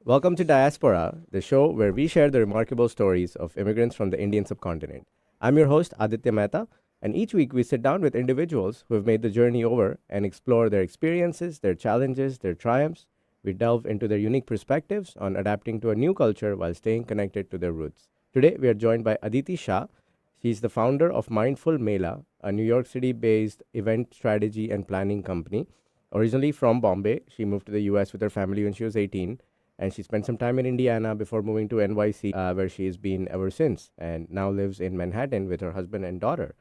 Welcome to Diasporaa, the show where we share the remarkable stories of immigrants from the Indian subcontinent. I'm your host, Aditya Mehta, and each week we sit down with individuals who have made the journey over and explore their experiences, their challenges, their triumphs. We delve into their unique perspectives on adapting to a new culture while staying connected to their roots. Today we are joined by Aditi Shah. She's the founder of Mindful Mela, a New York City based event strategy and planning company. Originally from Bombay, she moved to the US with her family when she was 18, and she spent some time in Indiana before moving to NYC, where she has been ever since, and now lives in Manhattan with her husband and daughter.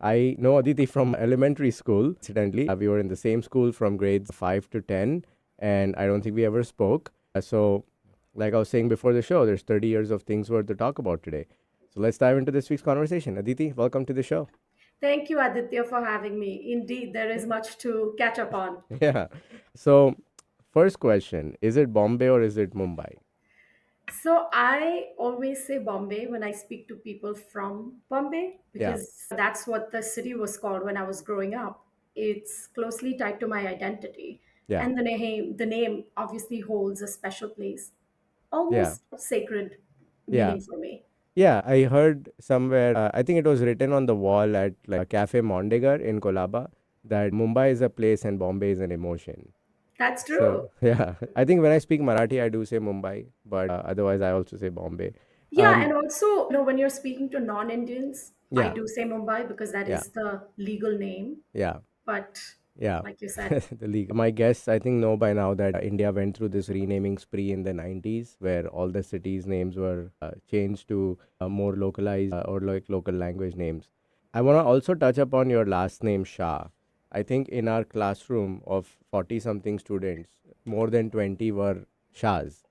I know Aditi from elementary school. Incidentally, we were in the same school from grades 5 to 10, and I don't think we ever spoke. So, like I was saying before the show, there's 30 years of things worth to talk about today. So, let's dive into this week's conversation. Aditi, welcome to the show. Thank you, Aditya, for having me. Indeed, there is much to catch up on. Yeah. So, first question, is it Bombay or is it Mumbai? So, I always say Bombay when I speak to people from Bombay Yeah. because that's what the city was called when I was growing up. It's closely tied to my identity. Yeah. And the name obviously holds a special place, Yeah. almost sacred Yeah. meaning for me. Yeah, I heard somewhere, I think it was written on the wall at like Cafe Mondegar in Kolaba that Mumbai is a place and Bombay is an emotion. That's So, true. yeah, I think when I speak Marathi, I do say Mumbai, but otherwise I also say Bombay. Yeah, Um, and also, when you're speaking to non-Indians, I yeah, do say Mumbai because that yeah, is the legal name. yeah, But yeah. like you said, The league. My guests, I think, know by now that India went through this renaming spree in the 90s where all the cities' names were changed to more localized or like local language names. I want to also touch upon your last name, Shah. I think in our classroom of 40 something students, more than 20 were Shahs.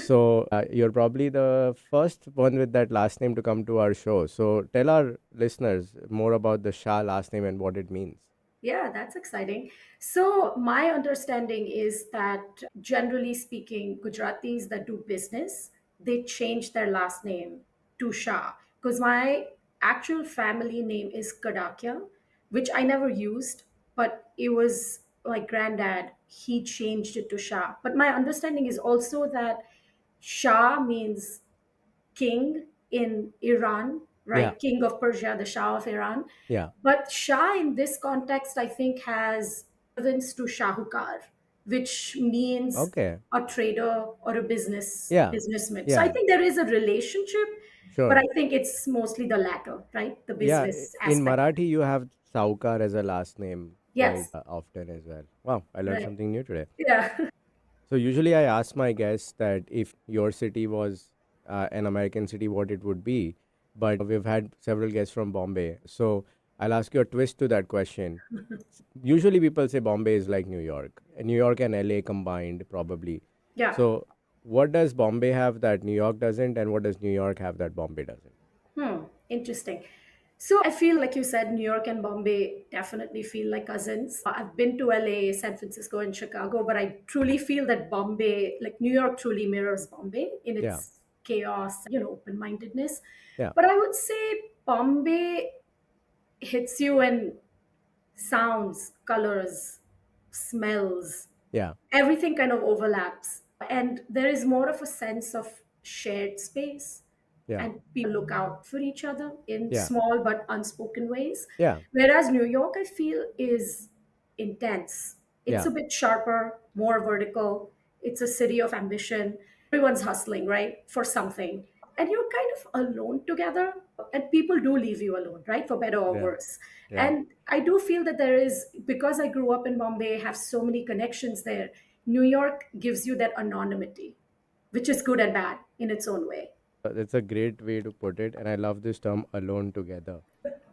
So you're probably the first one with that last name to come to our show. So tell our listeners more about the Shah last name and what it means. yeah, that's exciting. So, my understanding is that generally speaking, Gujaratis that do business, they change their last name to Shah. Because my actual family name is Kadakia, which I never used, but it was my granddad, he changed it to Shah. But my understanding is also that Shah means king in Iran, Yeah, right? King of Persia, the Shah of Iran. yeah. But Shah in this context, I think, has relevance to Shahukar, which means Okay. a trader or a Yeah. businessman. So I Yeah. think there is a relationship, but Sure. I think it's mostly the latter, right? The Yeah. business In aspect. Marathi, you have Saukar as a last name quite Yes, often as well. Wow. I learned right. something new today. Yeah. So usually I ask my guests that if your city was an American city, what it would be. But we've had several guests from Bombay. So I'll ask you a twist to that question. Usually people say Bombay is like New York. New York and LA combined, probably. Yeah. So what does Bombay have that New York doesn't, and what does New York have that Bombay doesn't? Interesting. So I feel like you said, New York and Bombay definitely feel like cousins. I've been to LA, San Francisco, and Chicago, but I truly feel that Bombay, like New York, truly mirrors Bombay in Yeah. its chaos, open mindedness. Yeah. But I would say Bombay hits you in sounds, colors, smells, Yeah. everything kind of overlaps. And there is more of a sense of shared space, Yeah. and people look out for each other in Yeah. small but unspoken ways. Yeah. Whereas New York, I feel, is intense. It's Yeah. a bit sharper, more vertical. It's a city of ambition. Everyone's hustling, right, for something. And you're kind of alone together. And people do leave you alone, right, for better or Yeah. worse. Yeah. And I do feel that there is, because I grew up in Bombay, have so many connections there. New York gives you that anonymity, which is good and bad in its own way. That's a great way to put it. And I love this term alone together.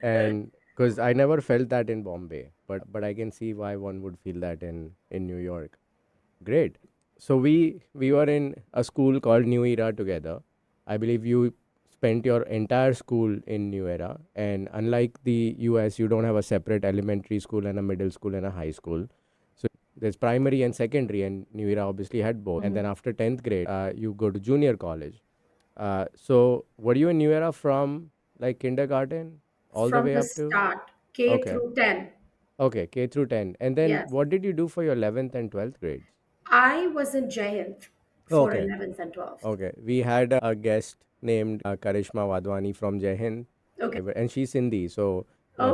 And because I never felt that in Bombay, but I can see why one would feel that in New York. Great. So we were in a school called New Era together. I believe you spent your entire school in New Era, and unlike the US, you don't have a separate elementary school and a middle school and a high school. So there's primary and secondary, and New Era obviously had both. And then after 10th grade, you go to junior college. So were you in New Era from like kindergarten all the From way the up to? start, K Okay. through 10. Okay, K through 10. And then Yes. what did you do for your 11th and 12th grades? I was in Jayanth for Okay. 11th and 12th. Okay. We had a guest named Karishma Wadwani from Jehin, Okay. and she's Sindhi. So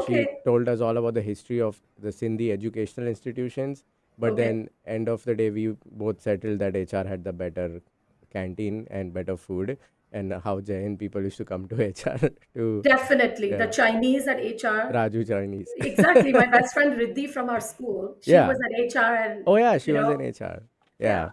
she Okay. told us all about the history of the Sindhi educational institutions. But Okay. then, end of the day, we both settled that HR had the better canteen and better food, and how Jehin people used to come to HR to, Definitely. The yeah, Chinese at HR. Raju Chinese. Exactly. My best friend Riddhi from our school, she Yeah. was at HR and, Oh, yeah, she you was know, in HR. yeah, Yeah.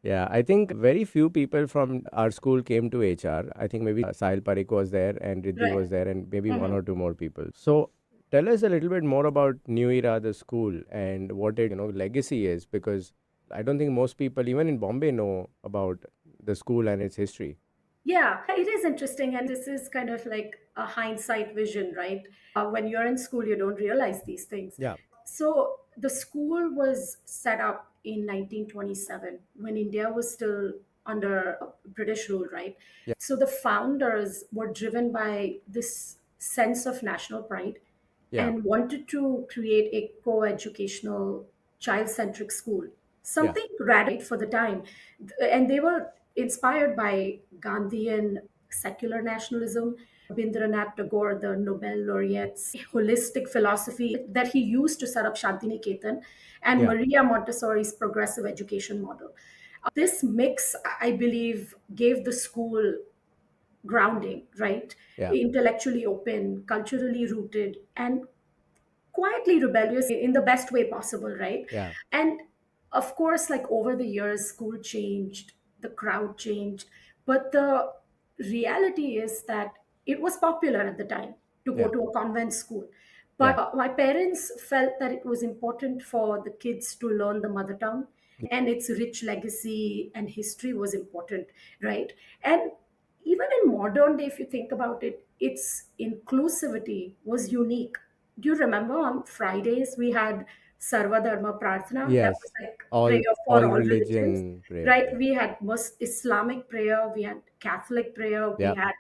Yeah, I think very few people from our school came to HR. I think maybe Sahil Parekh was there and Riddhi right. was there and maybe one Hmm. or two more people. So tell us a little bit more about New Era, the school, and what its legacy is, because I don't think most people, even in Bombay, know about the school and its history. Yeah, it is interesting. And this is kind of like a hindsight vision, right? When you're in school, you don't realize these things. Yeah, So the school was set up in 1927 when India was still under British rule, right? yeah, So the founders were driven by this sense of national pride yeah, and wanted to create a co-educational child-centric school, yeah, something radical for the time. And they were inspired by Gandhian secular nationalism, Rabindranath Tagore, the Nobel laureate's holistic philosophy that he used to set up Shantiniketan, and yeah, Maria Montessori's progressive education model. This mix, I believe, gave the school grounding, right? yeah, Intellectually open, culturally rooted, and quietly rebellious in the best way possible, right? yeah, And of course, like over the years, school changed, the crowd changed, but the reality is that it was popular at the time to go yeah, to a convent school. yeah, But my parents felt that it was important for the kids to learn the mother tongue, and its rich legacy and history was important, right? And even in modern day, if you think about it, its inclusivity was unique. Do you remember on Fridays we had Sarva Dharma Prarthana? That was yes. like All prayer for all all religions, religion prayer. right? Yeah, We had Islamic prayer, we had Catholic prayer, we yeah. had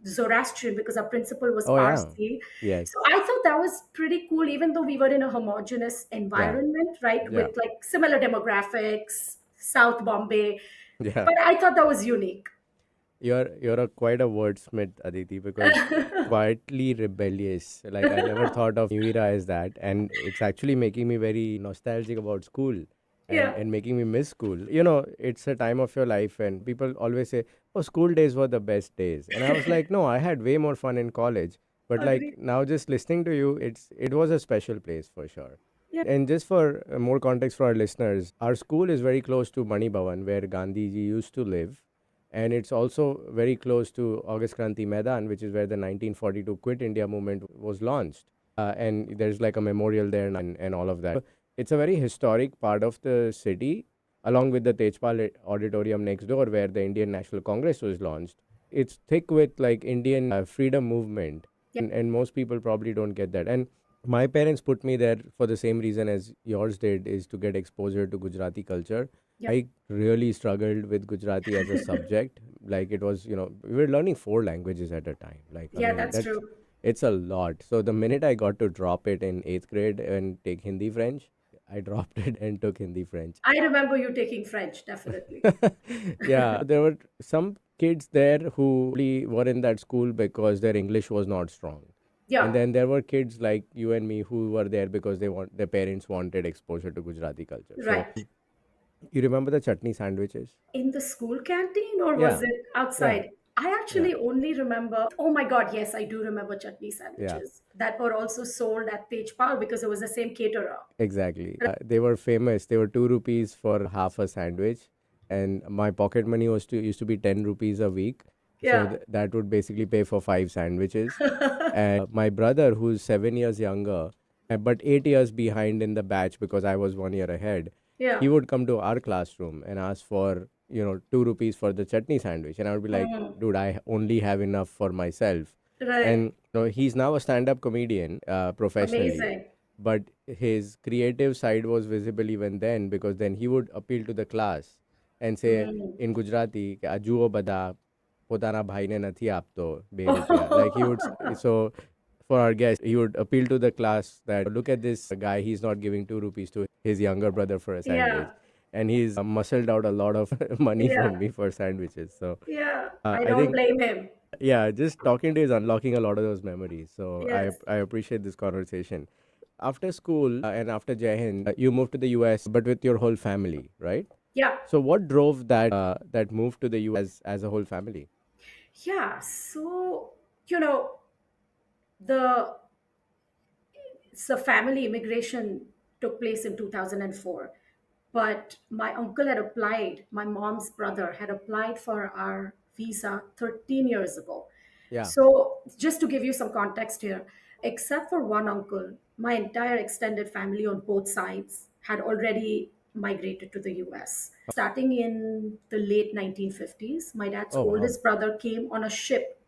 Zoroastrian because our principal was Oh, yeah. Parsi. Yes. So I thought that was pretty cool, even though we were in a homogenous Yeah, environment, right, yeah, with like similar demographics, South Bombay. yeah. But I thought that was unique. You're a quite a wordsmith, Aditi, because quietly rebellious. Like I never thought of New Era as that, and it's actually making me very nostalgic about school, and Yeah, making me miss school. It's a time of your life, and people always say, "Oh, school days were the best days," and I was like, "No, I had way more fun in college." But like agree. now, just listening to you, it was a special place for sure. Yeah, And just for more context for our listeners, our school is very close to Mani Bhavan, where Gandhi ji used to live. And it's also very close to August Kranti Maidan, which is where the 1942 Quit India movement was launched. And there's like a memorial there and all of that. So it's a very historic part of the city, along with the Tejpal Auditorium next door, where the Indian National Congress was launched. It's thick with like Indian freedom movement, and most people probably don't get that. And my parents put me there for the same reason as yours did, is to get exposure to Gujarati culture. yeah, I really struggled with Gujarati as a subject. Like it was, we were learning four languages at a time. Like, I yeah, mean, that's true. it's a lot. So the minute I got to drop it in eighth grade and take Hindi French, I dropped it and took Hindi French. I remember you taking French, definitely. Yeah, there were some kids there who really were in that school because their English was not strong. And Yeah, then there were kids like you and me who were there because their parents wanted exposure to Gujarati culture. So right. you remember the chutney sandwiches? In the school canteen or was Yeah, it yeah, outside? I yeah, actually only remember, oh my God, yes, I do remember chutney yeah. sandwiches that were also sold at Tejpal because it was the same caterer. Exactly. They were famous. They were 2 rupees for half a sandwich, and my pocket money used to be 10 rupees a week. So Yeah. that would basically pay for five sandwiches. And my brother, who's 7 years younger, but 8 years behind in the batch because I was 1 year ahead, Yeah. he would come to our classroom and ask for 2 rupees for the chutney sandwich, and I would be like, Mhm. dude, I only have enough for myself. Right. And he's now a stand-up comedian professionally, Amazing. but his creative side was visible even then, because then he would appeal to the class and say Mm. in Gujarati કે આ જુઓ બધા પોતાના ભાઈને નથી આપતો 2 રૂપિયા. Like he would so for our guest, he would appeal to the class that look at this guy, he's not giving 2 rupees to his younger brother for a Yeah. sandwich. and he's muscled out a lot of money Yeah, from me for sandwiches. So yeah. I I don't think, blame him. yeah, just talking to you is unlocking a lot of those memories. So Yes. I appreciate this conversation. After school and after Jai Hind, you moved to the US, but with your whole family, right? Yeah. So what drove that move to the US as a whole family? Yeah. So, you know, the so family immigration took place in 2004, but my uncle had applied, my mom's brother had applied for our visa 13 years ago. Yeah. So just to give you some context here, except for one uncle, my entire extended family on both sides had already migrated to the US. Starting in the late 1950s, my dad's Oh wow. oldest brother came on a ship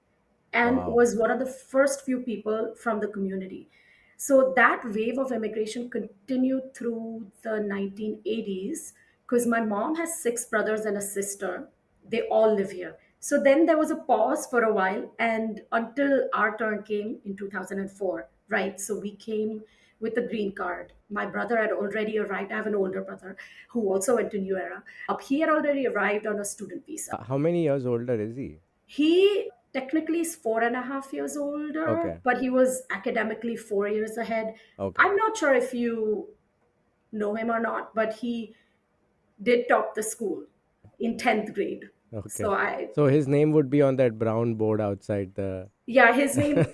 and Wow. was one of the first few people from the community. So that wave of immigration continued through the 1980s because my mom has six brothers and a sister. They all live here. So then there was a pause for a while, and until our turn came in 2004, right? So we came with a green card. My brother had already arrived. I have an older brother who also went to New Era. He had already arrived on a student visa. How many years older is he? He technically is 4.5 years older, Okay. but he was academically 4 years ahead. Okay. I'm not sure if you know him or not, but he did top the school in 10th grade. Okay. So I, So his name would be on that brown board outside the. yeah, his name,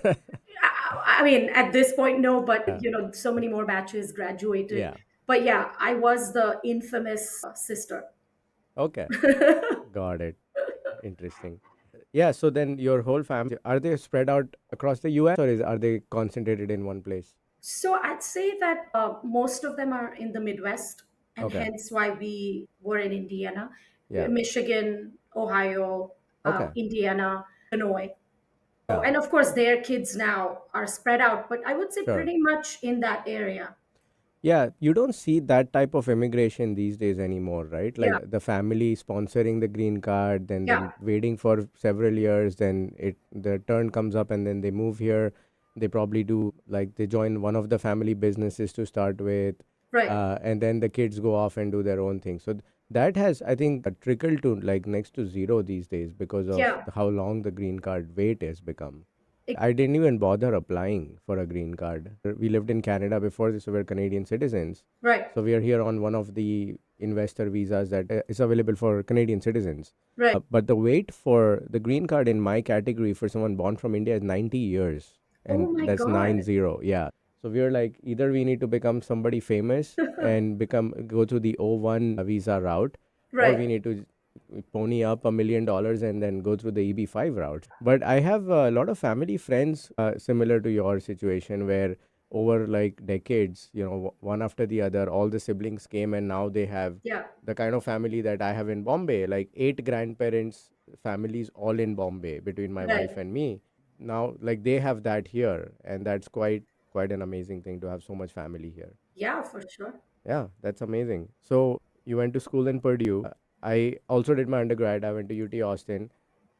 I mean, at this point, no, but Yeah. so many more batches graduated. Yeah. But yeah, I was the infamous sister. Okay. Got it. Interesting. Yeah. So then your whole family, are they spread out across the US, or are they concentrated in one place? So I'd say that most of them are in the Midwest, and Okay. hence why we were in Indiana, Yeah. Michigan, Ohio, Okay. Indiana, Illinois. Yeah. And of course, their kids now are spread out, but I would say Sure. pretty much in that area. Yeah, you don't see that type of immigration these days anymore, right? Yeah, Like the family sponsoring the green card, yeah, then waiting for several years, then the turn comes up and then they move here. They probably do like they join one of the family businesses to start with, right. and then the kids go off and do their own thing. So that has, I think, trickled to like next to zero these days because of Yeah, how long the green card wait has become. I didn't even bother applying for a green card. We lived in Canada before this, so we're Canadian citizens. right, So we are here on one of the investor visas that is available for Canadian citizens. right. But the wait for the green card in my category for someone born from India is 90 years. Oh And my that's God. 90. Yeah. So we are like, either we need to become somebody famous and go through the O1 visa route, or Right. we need to pony up $1 million and then go through the EB5 route. But I have a lot of family friends similar to your situation where over like decades, one after the other, all the siblings came and now they have Yeah, the kind of family that I have in Bombay, like eight grandparents, families all in Bombay between my right. wife and me. Now, like they have that here, and that's quite an amazing thing to have so much family here. Yeah, for sure. Yeah, that's amazing. So you went to school in Purdue. I also did my undergrad. I went to UT Austin.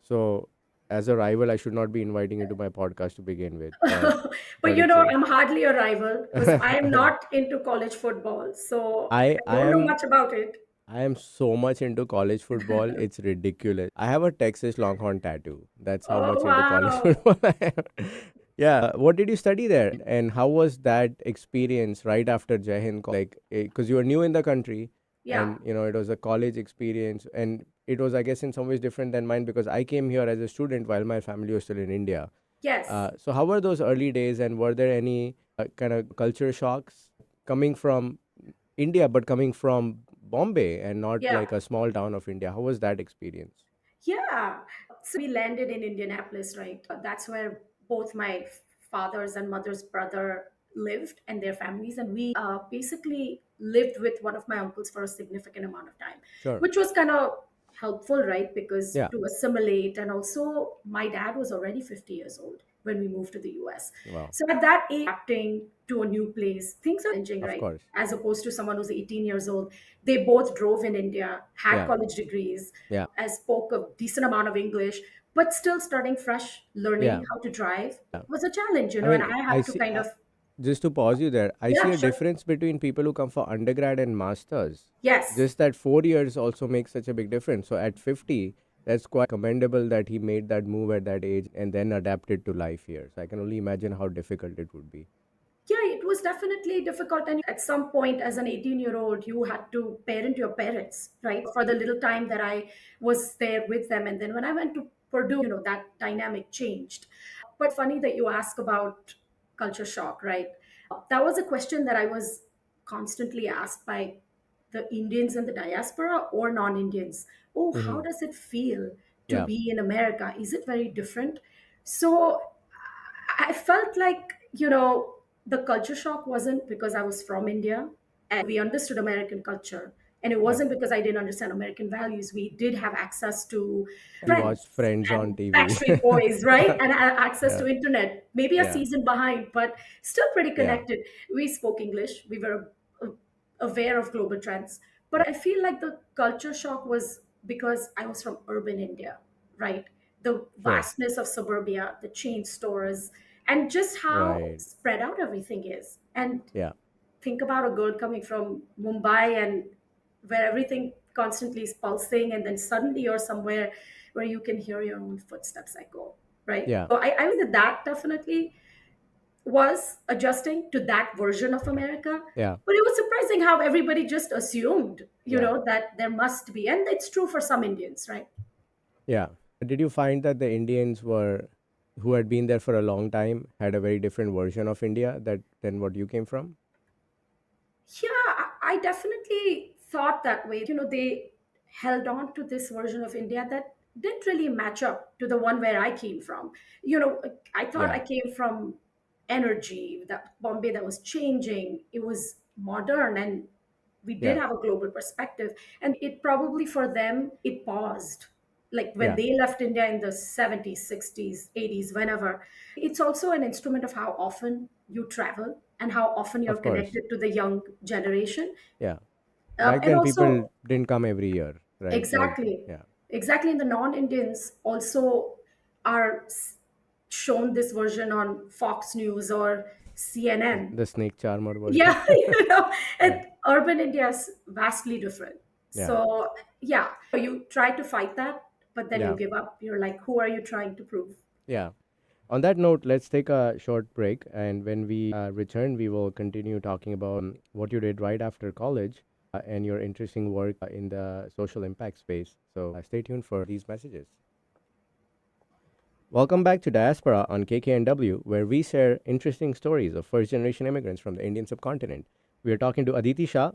So as a rival, I should not be inviting you to my podcast to begin with. But But it's a, I'm hardly a rival because I am not into college football. So I I I don't know am much about it. I am so much into college football. It's ridiculous. I have a Texas Longhorn tattoo. That's how Oh, much into college wow. football I am. Yeah. What did you study there? And how was that experience right after Jai Hind? Like, because you were new in the country Yeah. and, it was a college experience. And it was, I guess, in some ways different than mine because I came here as a student while my family was still in India. Yes. So how were those early days and were there any kind of culture shocks coming from India, but coming from Bombay and not Yeah. like a small town of India? How was that experience? Yeah. So we landed in Indianapolis, right? That's where both my father's and mother's brother lived and their families. And we basically lived with one of my uncles for a significant amount of time, Sure. which was kind of helpful, right? Because Yeah. to assimilate, and also my dad was already 50 years old when we moved to the US. Wow. So at that age, adapting to a new place, things are changing, Of right? course. As opposed to someone who's 18 years old. They both drove in India, had Yeah. college degrees, Yeah. I spoke a decent amount of English, but still starting fresh, Yeah. learning how to drive Yeah. was a challenge, I and mean, I I had to see. kind of. Just to pause you there, I see Yeah, a sure. difference between people who come for undergrad and masters. Yes. Just that 4 years also makes such a big difference. So at 50, that's quite commendable that he made that move at that age and then adapted to life here. So I can only imagine how difficult it would be. Yeah, it was definitely difficult. And at some point, as an 18-year-old, you had to parent your parents, right? For the little time that I was there with them. And then when I went to Purdue, that dynamic changed. But funny that you ask about culture shock, right? That was a question that I was constantly asked by the Indians in the diaspora or non Indians. Oh, how Hmm. does it feel to Yeah, be in America? Is it very different? So I felt like, the culture shock wasn't because I was from India and we understood American culture. And it yeah. wasn't because I didn't understand American values. We did have access to We watched Friends Friends on and TV. Backstreet Boys, right? And access Yeah, to internet, maybe a yeah, season behind, but still pretty yeah, connected. We spoke English. We were aware of global trends. yeah. But I feel like the culture shock was because I was from urban India, right? The Sure. vastness of suburbia, the chain stores, and just how Right. spread out everything is. And Yeah, think about a girl coming from Mumbai and where everything constantly is pulsing, and then suddenly you're somewhere where you can hear your own footsteps echo, right? yeah, So I would say that definitely was adjusting to that version of America. yeah, But it was surprising how everybody just assumed, yeah, that there must be, and it's true for some Indians, right? yeah. Did you find that the Indians were, who had been there for a long time, had a very different version of India that than what you came from? Yeah, I definitely thought that way. They held on to this version of India that didn't really match up to the one where I came from. I thought I Yeah, came from energy, that Bombay that was changing. It was modern and we did yeah, have a global perspective. And it probably for them, it paused. Like when yeah. they left India in the 70s, 60s, 80s, whenever. It's also an instrument of how often you travel and how often you're Of course. connected to the young generation. Yeah. Back And then, also, people didn't come every year, right? Like, exactly, yeah, exactly. And the non-Indians also are shown this version on Fox News or CNN. the snake charmer version. Yeah, Yeah, and urban India is vastly different. yeah, So, yeah, you try to fight that, but then you yeah, give up. You're like, who are you trying to prove? yeah. On that note, let's take a short break. And when we return, we will continue talking about what you did right after college and your interesting work in the social impact space. So stay tuned for these messages. Welcome back to Diaspora on KKNW, where we share interesting stories of first generation immigrants from the Indian subcontinent. We are talking to Aditi Shah.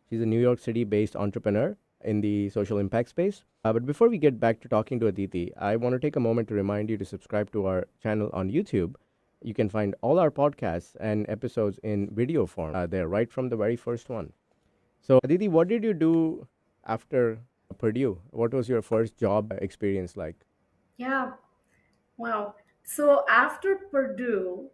She's a New York City based entrepreneur in the social impact space. But before we get back to talking to Aditi, I want to take a moment to remind you to subscribe to our channel on YouTube. You can find all our podcasts and episodes in video form there, right from the very first one. So, Aditi, what did you do after Purdue? What was your first job experience like? Yeah, wow. So after Purdue,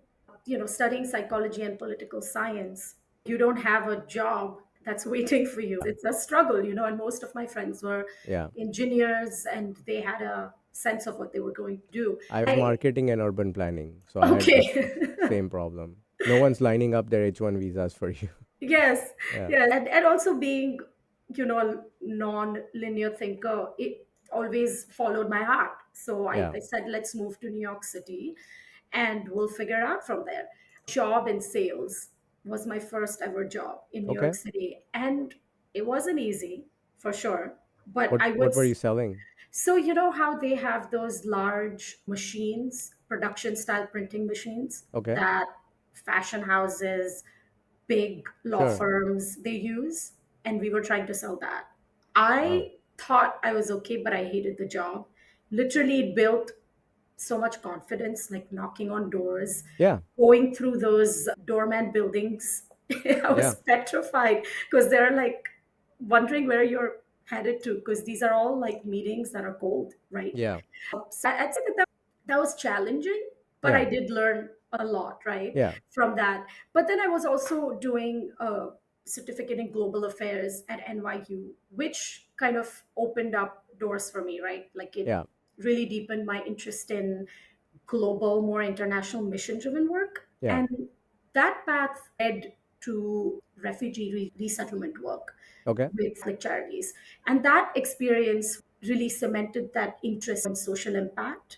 studying psychology and political science, you don't have a job that's waiting for you. It's a struggle, and most of my friends were Yeah. engineers and they had a sense of what they were going to do. I was marketing and urban planning, so I had the Okay. same problem. No one's lining up their H1 visas for you. Yes, Yeah, yes. And also being, a non-linear thinker, it always followed my heart. So yeah. I said, let's move to New York City and we'll figure it out from there. Job in sales was my first ever job in New York Okay. City. And it wasn't easy for sure. But I What would, were you selling? so you know how they have those large machines, production style printing machines Okay. that fashion houses, big law Sure. firms they use, and we were trying to sell that. Wow. I thought I was okay, but I hated the job. Literally, it built so much confidence, like knocking on doors, Yeah. going through those doorman buildings. I Yeah. was petrified because they're like wondering where you're headed to, because these are all like meetings that are cold, right? Yeah. So I'd say that was challenging, but I Yeah. did learn a lot, right, Yeah. from that. But then I was also doing a certificate in global affairs at NYU, which kind of opened up doors for me, right? Like it Yeah. really deepened my interest in global, more international mission driven work. Yeah. And That path led to refugee resettlement work Okay. with like charities. And that experience really cemented that interest in social impact.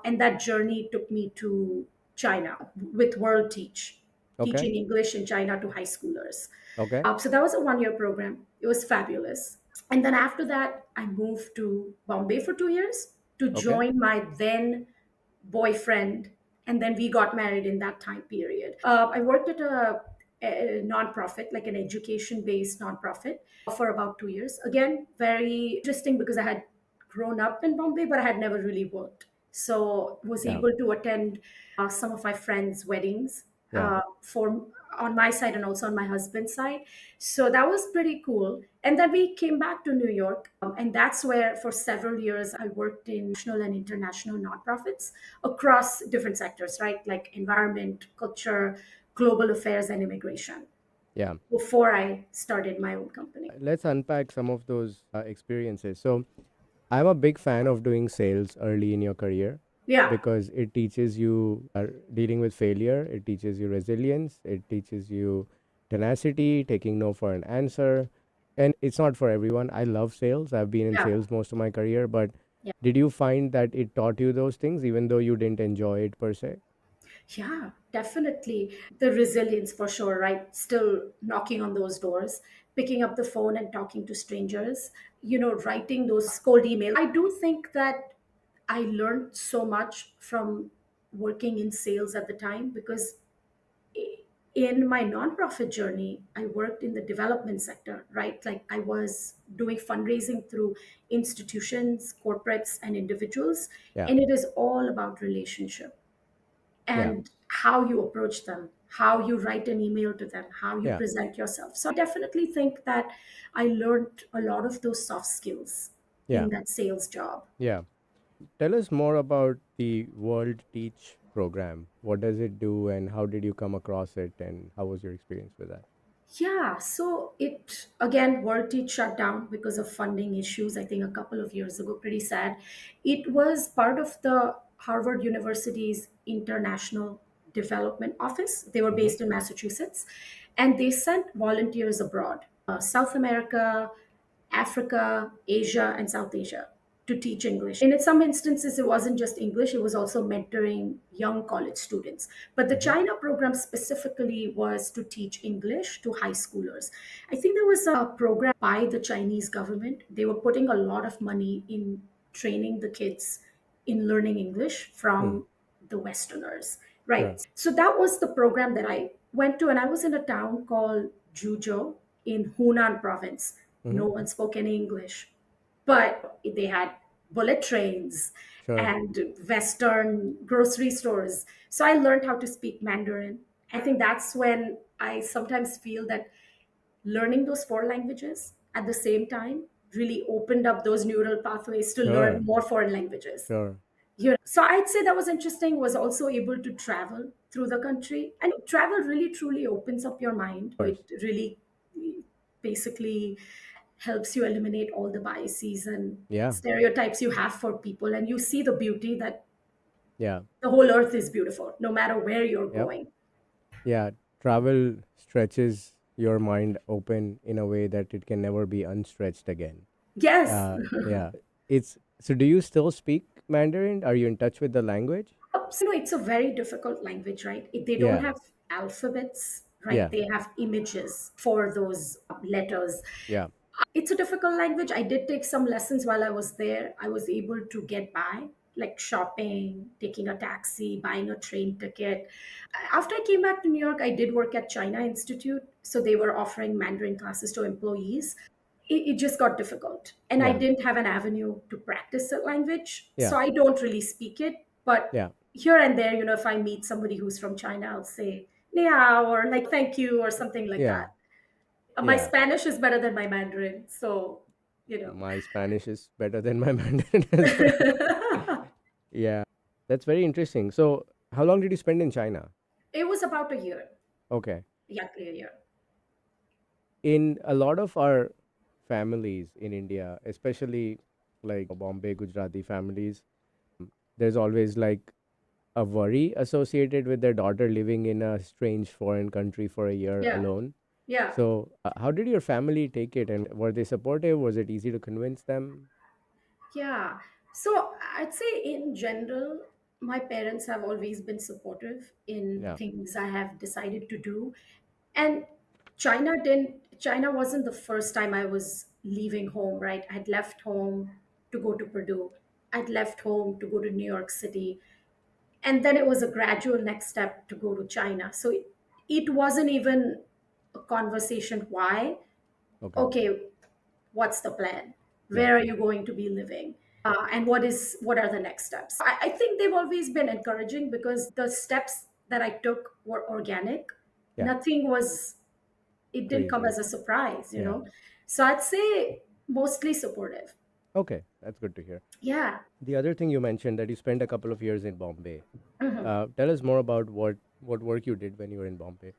And that journey took me to China with World Teach, Okay. teaching English in China to high schoolers. Okay. So that was a 1 year program. It was fabulous. And then after that, I moved to Bombay for 2 years to Okay. join my then boyfriend, and then we got married in that time period. I worked at a nonprofit, like an education based nonprofit, for about 2 years. Again, very interesting because I had grown up in Bombay, but I had never really worked. So was Yeah. able to attend some of my friends' weddings Yeah. for on my side and also on my husband's side. So that was pretty cool. And then we came back to New York, and that's where for several years I worked in national and international nonprofits across different sectors, right? Like environment, culture, global affairs, and immigration Yeah. before I started my own company. Let's unpack some of those experiences. So, I'm a big fan of doing sales early in your career Yeah, because it teaches you dealing with failure, it teaches you resilience, it teaches you tenacity, taking no for an answer. And it's not for everyone. I love sales. I've been in yeah, sales most of my career, but yeah. did you find that it taught you those things even though you didn't enjoy it per se? Yeah, definitely. The resilience for sure, right? Still knocking on those doors, picking up the phone and talking to strangers, writing those cold emails. I do think that I learned so much from working in sales at the time because in my nonprofit journey, I worked in the development sector, right? Like I was doing fundraising through institutions, corporates, and individuals. Yeah. And it is all about relationship Yeah. and how you approach them, how you write an email to them, how you Yeah. present yourself. So I definitely think that I learned a lot of those soft skills Yeah. in that sales job. Yeah. Tell us more about the World Teach program. What does it do and how did you come across it and how was your experience with that? Yeah, so it again, World Teach shut down because of funding issues, I think a couple of years ago, pretty sad. It was part of the Harvard University's International Development Office. They were Mm-hmm. based in Massachusetts, and they sent volunteers abroad, South America, Africa, Asia, and South Asia to teach English. And in some instances, it wasn't just English, it was also mentoring young college students. But the Mm-hmm. China program specifically was to teach English to high schoolers. I think there was a program by the Chinese government. They were putting a lot of money in training the kids in learning English Hmm. from the Westerners, Sure. right? So that was the program that I went to, and I was in a town called Juzhou in Hunan province. Mm-hmm. No one spoke any English, but they had bullet trains Sure. and Western grocery stores. So I learned how to speak Mandarin. I think that's when I sometimes feel that learning those four languages at the same time really opened up those neural pathways to learn Sure. more foreign languages. Sure. So I'd say that was interesting, was also able to travel through the country. And travel really truly opens up your mind. Of course. It really basically helps you eliminate all the biases and Yeah. stereotypes you have for people, and you see the beauty that Yeah. the whole earth is beautiful no matter where you're Yep. going. Yeah. Travel stretches your mind open in a way that it can never be unstretched again. Yes. Yeah. It's so do you still speak Mandarin? Are you in touch with the language? So, it's a very difficult language, right? They don't Yeah. have alphabets, right? Yeah. They have images for those letters. Yeah. It's a difficult language. I did take some lessons while I was there. I was able to get by, like shopping, taking a taxi, buying a train ticket. After I came back to New York, I did work at China Institute. So they were offering Mandarin classes to employees. It just got difficult. And I Yeah. didn't have an avenue to practice that language. Yeah. So I don't really speak it. But Yeah. here and there, if I meet somebody who's from China, I'll say, "Ni hao," or like, "Thank you," or something like Yeah. that. My Yeah. Spanish is better than my Mandarin. So, you know. My Spanish is better than my Mandarin as well. Yeah. That's very interesting. So, how long did you spend in China? It was about a year, Okay. exactly a year. In a lot of our families in India, especially like Bombay, Gujarati families, there's always like a worry associated with their daughter living in a strange foreign country for a year Yeah. alone. Yeah. So, how did your family take it, and were they supportive? Was it easy to convince them? Yeah. So I'd say in general, my parents have always been supportive in Yeah. things I have decided to do. And China wasn't the first time I was leaving home, right? I'd left home to go to Purdue. I'd left home to go to New York City. And then it was a gradual next step to go to China. So it wasn't even a conversation why. Okay. Okay, what's the plan? Yeah. Where are you going to be living? And what are the next steps? I think they've always been encouraging because the steps that I took were organic. Yeah. Nothing was, it didn't come Crazy. as a surprise, you Yeah. know. So I'd say mostly supportive. Okay, that's good to hear. Yeah. The other thing you mentioned that you spent a couple of years in Bombay. Mhm. Tell us more about what work you did when you were in Bombay.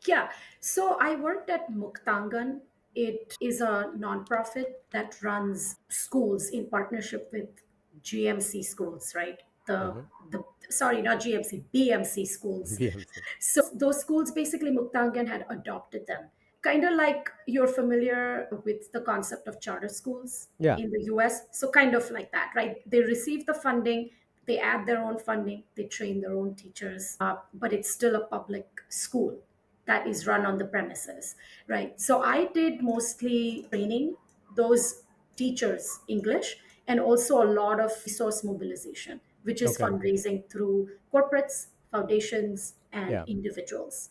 Yeah. So I worked at Muktangan. It is a nonprofit that runs schools in partnership with GMC schools, right? The Mm-hmm. the sorry, not GMC, BMC schools. BMC. So those schools basically Muktangan had adopted them. Kind of like you're familiar with the concept of charter schools Yeah. in the US. So kind of like that, right? They receive the funding, they add their own funding, they train their own teachers, but it's still a public school that is run on the premises, right? So I did mostly training those teachers English and also a lot of resource mobilization, which is Okay. fundraising through corporates, foundations, and Yeah. individuals.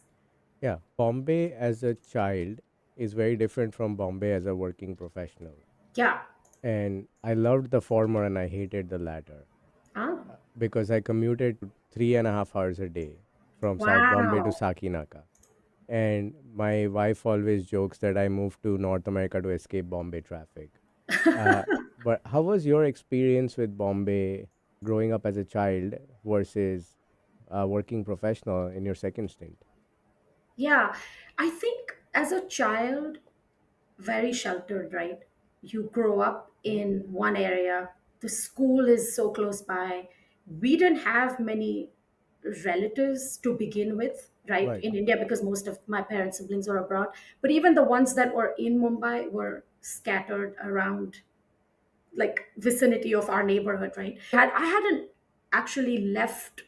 Yeah. Bombay as a child is very different from Bombay as a working professional. Yeah. And I loved the former and I hated the latter Ah, because I commuted 3.5 hours a day from South Bombay to wow. Sakinaka. And my wife always jokes that I moved to North America to escape Bombay traffic. Uh, but how was your experience with Bombay growing up as a child versus working professional in your second stint? Yeah. I think as a child, very sheltered, right? You grow up in one area, the school is so close by. We didn't have many relatives to begin with, right, Right. in India because most of my parents' siblings were abroad. But even the ones that were in Mumbai were scattered around like vicinity of our neighborhood, right? I hadn't actually left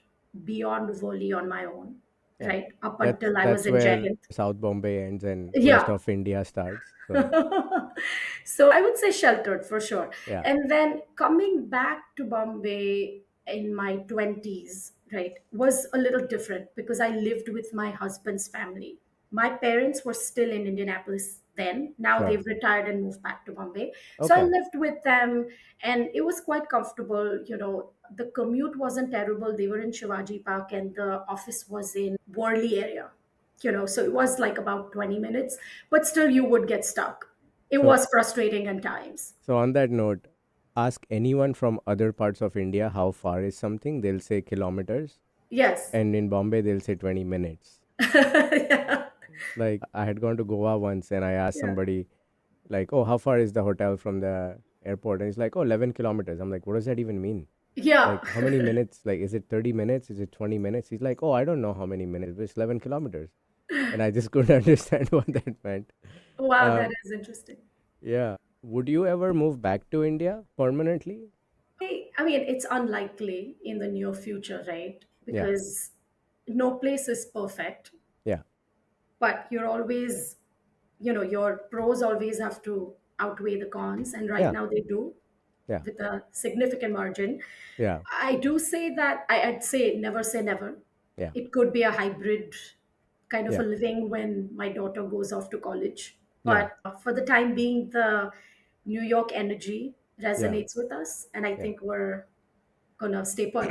beyond Voli on my own, Yeah. right? Up That's until I was that's in where Jaihind. South Bombay ends and rest Yeah. of India starts. So So I would say sheltered for sure. yeah. And then coming back to Bombay in my 20s, right, was a little different because I lived with my husband's family. My parents were still in Indianapolis then. Now Sure. they've retired and moved back to Bombay. So I Okay. lived with them and it was quite comfortable. You know, the commute wasn't terrible. They were in Shivaji Park and the office was in Worli area. You know, so it was like about 20 minutes, but still you would get stuck. It So was frustrating at times. so on that note, ask anyone from other parts of India how far is something, they'll say kilometers. Yes. And in Bombay they'll say 20 minutes. Yeah. Like I had gone to Goa once and I asked Yeah. somebody like, "Oh, how far is the hotel from the airport?" And he's like, "Oh, 11 kilometers." I'm like, "What does that even mean? Yeah. Like, how many minutes? Like, is it 30 minutes? Is it 20 minutes?" He's like, "Oh, I don't know how many minutes, but it's 11 kilometers." And I just couldn't understand what that meant. Wow, that Um, is interesting. yeah. Would you ever move back to India permanently? I mean, it's unlikely in the near future, right? Yeah. Because no place is perfect, Yeah. but you're always, you know, your pros always have to outweigh the cons. And right Yeah. now they do Yeah. with a significant margin. Yeah. I do say that I'd say never. Yeah. It could be a hybrid kind of a Yeah. living when my daughter goes off to college. Yeah. But for the time being, the New York energy Yeah. resonates with us, and I Yeah. think we're gonna stay put.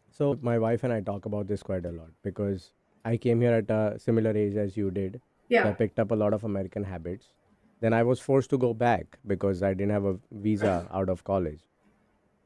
So my wife and I talk about this quite a lot because I came here at a similar age as you did. So I Yeah, picked up a lot of American habits. Then I was forced to go back because I didn't have a visa out of college.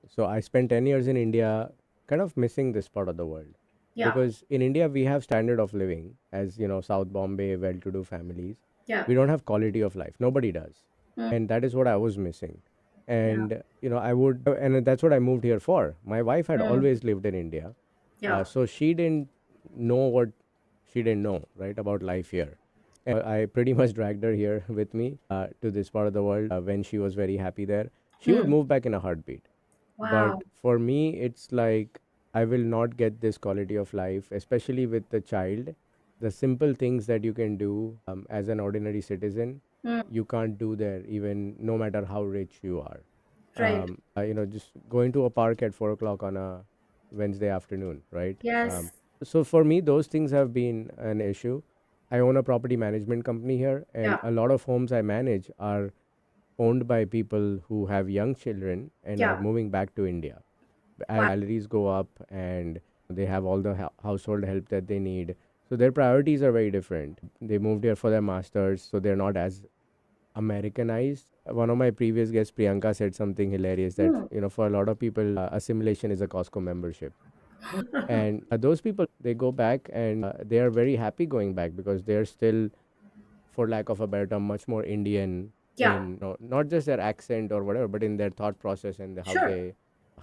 So I spent 10 years in India kind of missing this part of the world. yeah, Because in India we have standard of living as, South Bombay well-to-do families. yeah. We don't have quality of life. Nobody does. And that is what I was missing. Yeah. and I would, and that's what I moved here for. My wife had Mm. always lived in India, Yeah. so she didn't know what she didn't know, right, about life here. I pretty much dragged her here with me to this part of the world when she was very happy there. She would Hmm. move back in a heartbeat. But Wow. for me, it's like I will not get this quality of life, especially with the child. The simple things that you can do as an ordinary citizen, you can't do there, even no matter how rich you are. Right. Just going to a park at 4 o'clock on a Wednesday afternoon, right? Yes. So for me, those things have been an issue. I own a property management company here, and Yeah. a lot of homes I manage are owned by people who have young children and are Yeah. moving back to India. As Wow. their salaries go up and they have all the household help that they need, so their priorities are very different. They moved here for their masters, so they're not as Americanized. One of my previous guests, Priyanka, said something hilarious that Hmm. for a lot of people, assimilation is a Costco membership. And those people, they go back and they are very happy going back because they're still, for lack of a better term, much more Indian Yeah. in not just their accent or whatever, but in their thought process and Sure.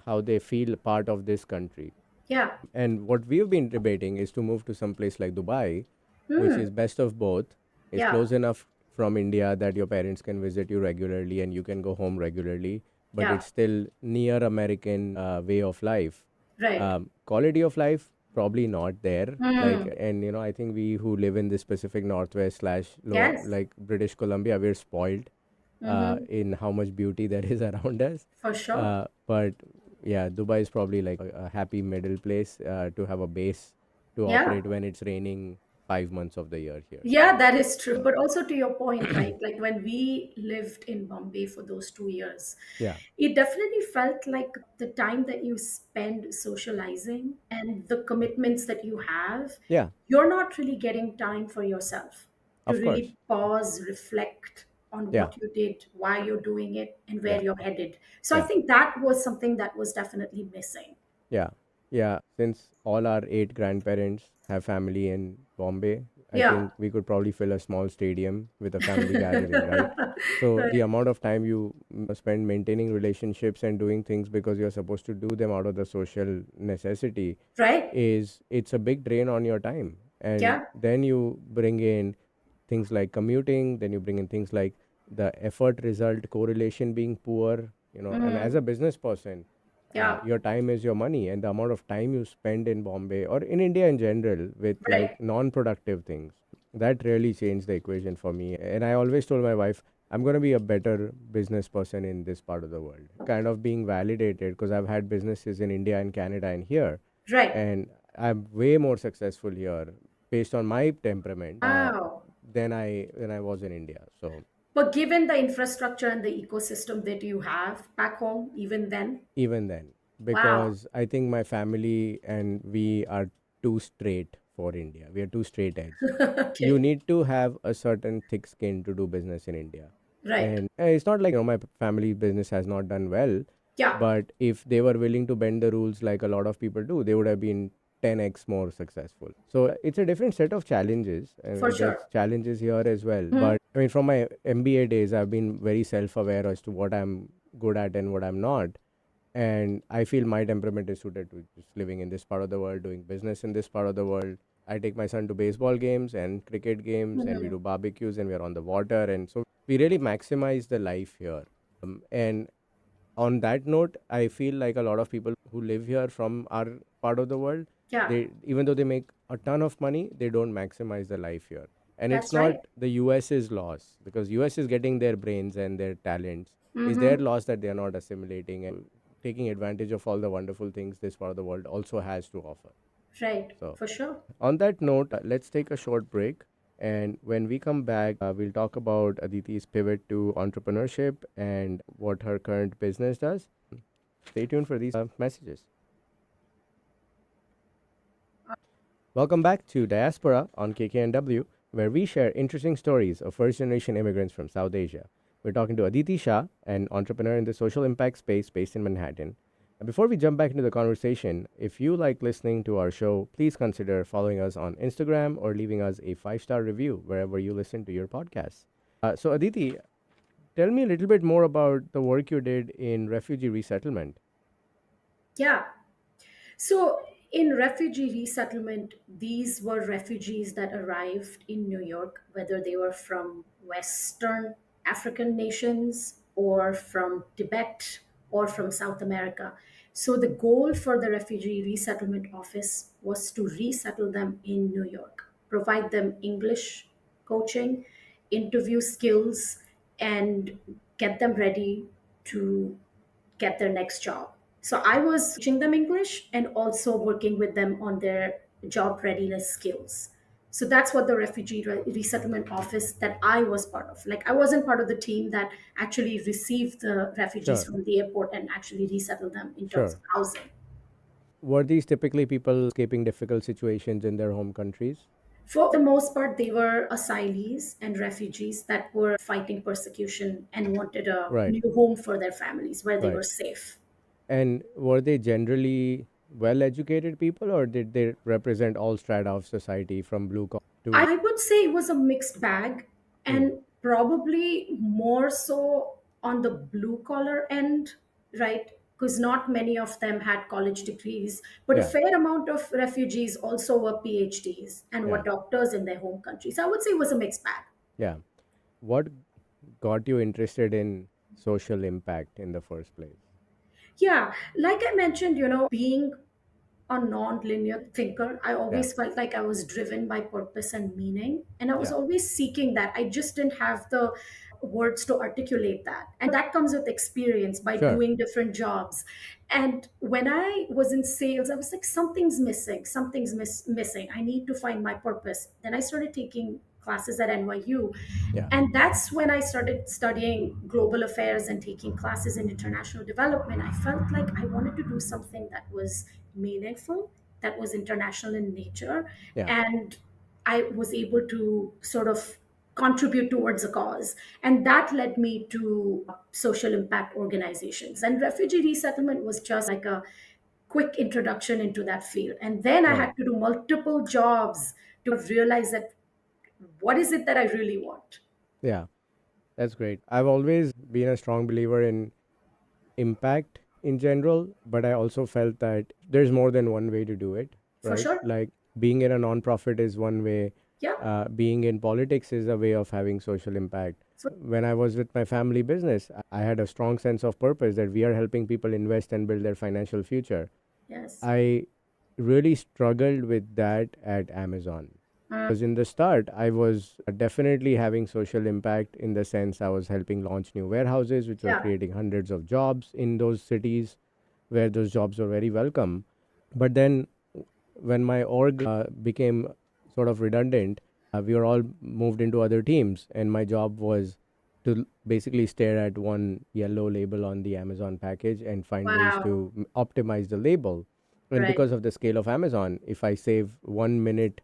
how they feel part of this country. Yeah. And what we've been debating is to move to some place like Dubai, which Hmm. is best of both. It's Yeah. close enough from India that your parents can visit you regularly and you can go home regularly, but Yeah. it's still near American way of life. Right. Quality of life probably not there. Hmm. And I think we who live in this Pacific Northwest slash lower, Yes. like British Columbia, we're spoiled Mm-hmm. in how much beauty there is around us. For sure. But yeah, Dubai is probably like a happy middle place to have a base to Yeah. operate when it's raining 5 months of the year here. Yeah, that is true. But also to your point, right? Like when we lived in Bombay for those 2 years, Yeah, it definitely felt like the time that you spend socializing and the commitments that you have, yeah, you're not really getting time for yourself to of really course. pause, reflect on Yeah, what you did, why you're doing it, and where yeah, you're headed. So I yeah. think that was something that was definitely missing. Yeah, yeah. Since all our eight grandparents have family in Bombay, I Yeah. think we could probably fill a small stadium with a family gathering, right? So the amount of time you spend maintaining relationships and doing things because you're supposed to do them out of the social necessity Right? it's a big drain on your time. And Yeah. then you bring in things like commuting, then you bring in things like the effort result correlation being poor, and as Mm. a business person, Yeah. your time is your money, and the amount of time you spend in Bombay or in India in general with like Right. non-productive things, that really changed the equation for me. And I always told my wife, I'm going to be a better business person in this part of the world. Kind of being validated because I've had businesses in India and Canada and here, Right. and I'm way more successful here based on my temperament Wow. than I was in India. So But given the infrastructure and the ecosystem that you have back home, even then, even then, wow. because I think my family and we are too straight for India. We are too straight edge. You Okay. need to have a certain thick skin to do business in India. Right. And it's not like my family business has not done well, Yeah, but if they were willing to bend the rules like a lot of people do, they would have been 10x more successful. So it's a different set of challenges, for and there's sure. challenges here as well. Hmm. But I mean, from my MBA days, I've been very self-aware as to what I'm good at and what I'm not. And I feel my temperament is suited to just living in this part of the world, doing business in this part of the world. I take my son to baseball games and cricket games, and we Mhm. do barbecues, and we're on the water. And so we really maximize the life here. And on that note, I feel like a lot of people who live here from our part of the world, Yeah, they, even though they make a ton of money, they don't maximize the life here. And it's that's not right. the US's loss, because US is getting their brains and their talents. It's their Mm-hmm. loss that they are not assimilating and taking advantage of all the wonderful things this part of the world also has to offer. Right, So for sure. on that note, let's take a short break. And when we come back, we'll talk about Aditi's pivot to entrepreneurship and what her current business does. Stay tuned for these messages. Welcome back to Diaspora on KKNW, where we share interesting stories of first generation immigrants from South Asia. We're talking to Aditi Shah, an entrepreneur in the social impact space based in Manhattan. And before we jump back into the conversation, if you like listening to our show, please consider following us on Instagram or leaving us a 5-star review wherever you listen to your podcasts. So, Aditi, Tell me a little bit more about the work you did in refugee resettlement. Yeah. So, in refugee resettlement, these were refugees that arrived in New York, whether they were from Western African nations or from Tibet or from South America. So, the goal for the Refugee Resettlement Office was to resettle them in New York, provide them English coaching, interview skills, and get them ready to get their next job. So I was teaching them English and also working with them on their job readiness skills. So that's what the resettlement office that I was part of. Like I wasn't part of the team that actually received the refugees Sure, from the airport and actually resettled them in terms of sure. housing. Were these typically people escaping difficult situations in their home countries? For the most part, they were asylees and refugees that were fighting persecution and wanted a Right, new home for their families where they right. were safe. And were they generally well educated people, or did they represent all strata of society from blue collar to. I would say it was a mixed bag, Hmm, and probably more so on the blue collar end, right? Because not many of them had college degrees, but a yeah, fair amount of refugees also were PhDs and were yeah, doctors in their home countries. I would say it was a mixed bag. yeah. What got you interested in social impact in the first place? Yeah, like I mentioned, being a non-linear thinker, I Yeah, always felt like I was driven by purpose and meaning, and I was yeah, always seeking that. I just didn't have the words to articulate that, and that comes with experience by sure. doing different jobs. And when I was in sales, I was like, something's missing, missing. I need to find my purpose. Then I started taking classes at NYU, Yeah, and that's when I started studying global affairs and taking classes in international development. I felt like I wanted to do something that was meaningful, that was international in nature, yeah, and I was able to sort of contribute towards a cause. And that led me to social impact organizations. And refugee resettlement was just like a quick introduction into that field. And then I right. had to do multiple jobs to realize that what is it that I really want. Yeah, that's great. I've always been a strong believer in impact in general, but I also felt that there's more than one way to do it, For right? sure. Like being in a nonprofit is one way, Yeah. being in politics is a way of having social impact. When I was with my family business, I had a strong sense of purpose that we are helping people invest and build their financial future. Yes. I really struggled with that at Amazon. Because in the start, I was definitely having social impact in the sense I was helping launch new warehouses, which were Yeah. creating hundreds of jobs in those cities where those jobs were very welcome. But then when my org became sort of redundant, we were all moved into other teams, and my job was to basically stare at one yellow label on the Amazon package and find ways Wow. to optimize the label. And Right. because of the scale of Amazon, if I save 1 minute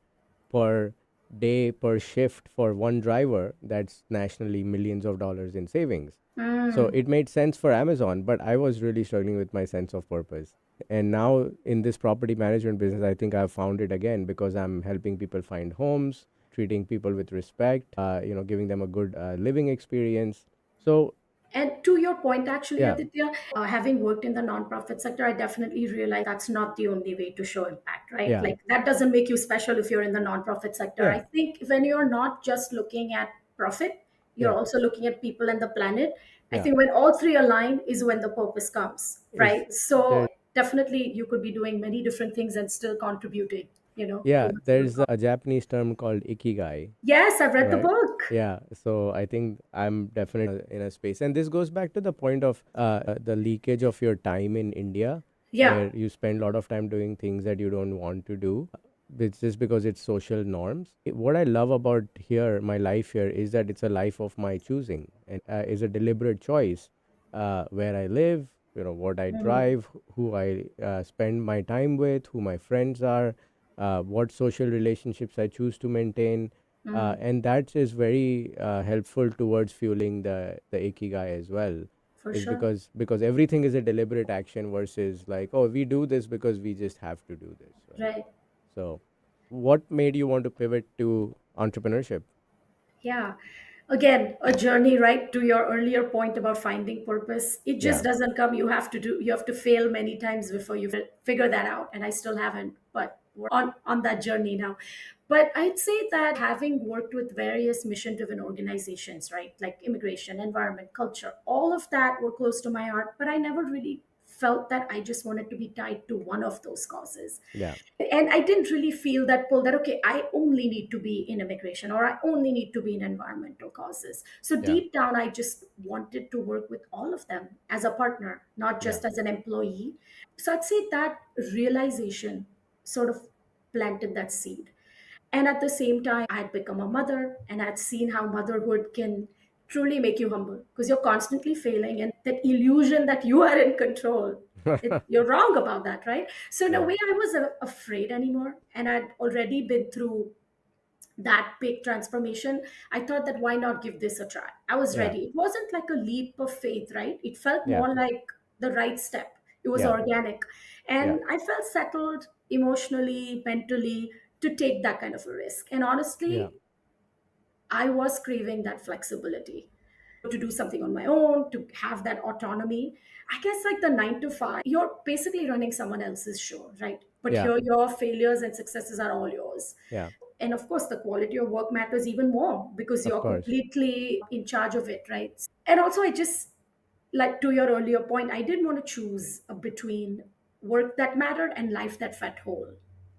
per day per shift for one driver, that's nationally millions of dollars in savings. So Mm. it made sense for Amazon, but I was really struggling with my sense of purpose. And now in this property management business, I think I've found it again because I'm helping people find homes, treating people with respect, giving them a good living experience. So, And to your point, actually, yeah, Aditya, having worked in the nonprofit sector, I definitely realized that's not the only way to show impact, right? yeah, Like, that doesn't make you special if you're in the nonprofit sector. I yeah, think when you're not just looking at profit, you're yeah, also looking at people and the planet. I yeah. think when all three align is when the purpose comes, Is right? So, there definitely, you could be doing many different things and still contributing, Yeah, towards the there's cause. a Japanese term called ikigai, Yes, I've read the right? book. Yeah, so I think I'm definitely in a space. And this goes back to the point of the leakage of your time in India, Yeah. where you spend a lot of time doing things that you don't want to do. It's just because it's social norms. What I love about here, my life here, is that it's a life of my choosing and is a deliberate choice where I live, what I Mm. drive, who I spend my time with, who my friends are, what social relationships I choose to maintain, Mm. and that is very helpful towards fueling the ikigai as well. For Is sure. because everything is a deliberate action versus like, oh, we do this because we just have to do this, right? Right. So, what made you want to pivot to entrepreneurship? Yeah. Again, a journey, right? To your earlier point about finding purpose, it just Yeah. doesn't come. You have to fail many times before you figure that out. And I still haven't, but we're on that journey now. But I'd say that having worked with various mission driven organizations, right? Like immigration, environment, culture, all of that were close to my heart, but I never really felt that I just wanted to be tied to one of those causes. Yeah. And I didn't really feel that pull that, okay, I only need to be in immigration or I only need to be in environmental causes. So Yeah. deep down, I just wanted to work with all of them as a partner, not Yeah. just as an employee. So I'd say that realization sort of planted that seed. And at the same time, I had become a mother and I'd seen how motherhood can truly make you humble because you're constantly failing, and that illusion that you are in control, you're wrong about that, right? So in a Yeah. way, I was afraid anymore, and I'd already been through that big transformation. I thought that why not give this a try? I was Yeah. ready. It wasn't like a leap of faith, right? It felt Yeah. more like the right step. It was Yeah. organic. Yeah. And I felt settled emotionally, mentally to take that kind of a risk. And Yeah. honestly, I was craving that flexibility to do something on my own, to have that autonomy. I guess like the 9 to 5, you're basically running someone else's show, right? But Yeah. here, your failures and successes are all yours. Yeah. And of course, the quality of work matters even more because Of you're course. completely in charge of it, right? And also, I just, like to your earlier point, I didn't want to choose between work that mattered and life that felt whole.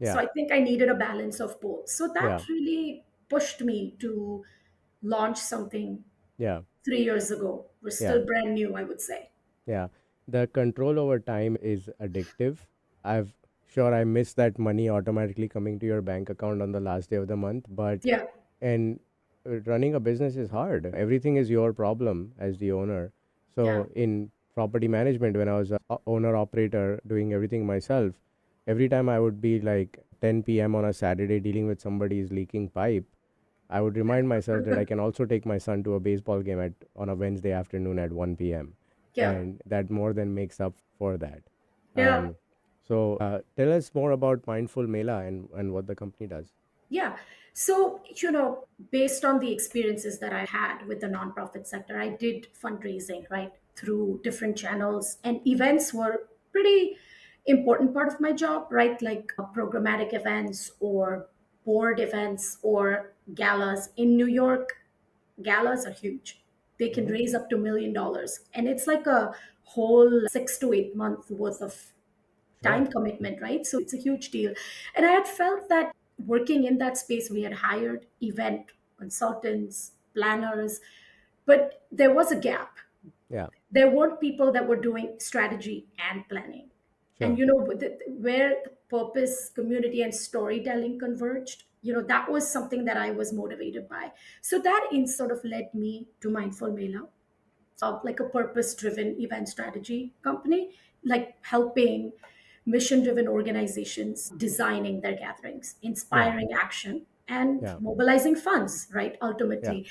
So Yeah. I think I needed a balance of both. So that Yeah. really pushed me to launch something Yeah. 3 years ago. We're Yeah. still brand new, I would say. Yeah. The control over time is addictive. I've sure I miss that money automatically coming to your bank account on the last day of the month, but Yeah. and running a business is hard. Everything is your problem as the owner. Yeah. So in property management, when I was a owner operator doing everything myself, every time I would be like 10 p.m. on a Saturday dealing with somebody's leaking pipe, I would remind myself that I can also take my son to a baseball game at on a Wednesday afternoon at 1 p.m. Yeah. and that more than makes up for that. Yeah. So tell us more about Mindful Mela and what the company does. Yeah. So, based on the experiences that I had with the nonprofit sector, I did fundraising, right, through different channels, and events were pretty important part of my job, right? Like programmatic events or board events or galas. In New York, galas are huge. They can Mm-hmm. raise up to $1 million. And it's like a whole 6 to 8 month worth of Sure. time commitment, right? So it's a huge deal. And I had felt that working in that space, we had hired event consultants, planners, but there was a gap. Yeah. There weren't people that were doing strategy and planning. And Sure. where the purpose, community, and storytelling converged, that was something that I was motivated by. So that in sort of led me to Mindful Mela, like a purpose driven event strategy company, like helping mission driven organizations designing their gatherings, Yeah. inspiring action, and Yeah. mobilizing funds, right? Yeah. Ultimately.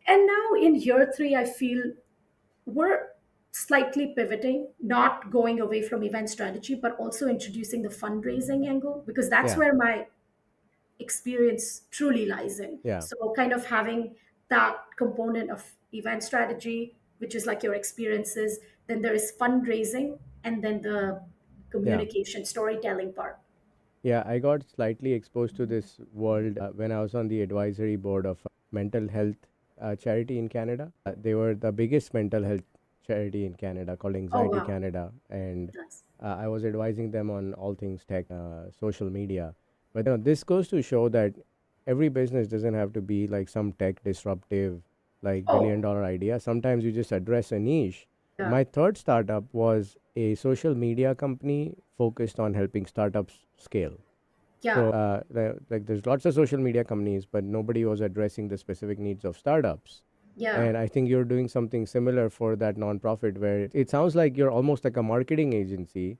And now in year three, I feel we're slightly pivoting, not going away from event strategy, but also introducing the fundraising angle because that's Yeah. where my experience truly lies in. Yeah. So, kind of having that component of event strategy, which is like your experiences, then there is fundraising, and then the Yeah. communication, storytelling part. Yeah, I got slightly exposed to this world when I was on the advisory board of mental health charity in Canada. They were the biggest mental health charity in Canada called Oh, Anxiety wow. Canada, and That's, I was advising them on all things tech, social media. But this goes to show that every business doesn't have to be like some tech disruptive, like billion oh, dollar idea. Sometimes you just address a niche. yeah. My third startup was a social media company focused on helping startups scale. Yeah. Like there's lots of social media companies, but nobody was addressing the specific needs of startups. Yeah. And I think you're doing something similar for that nonprofit where it sounds like you're almost like a marketing agency,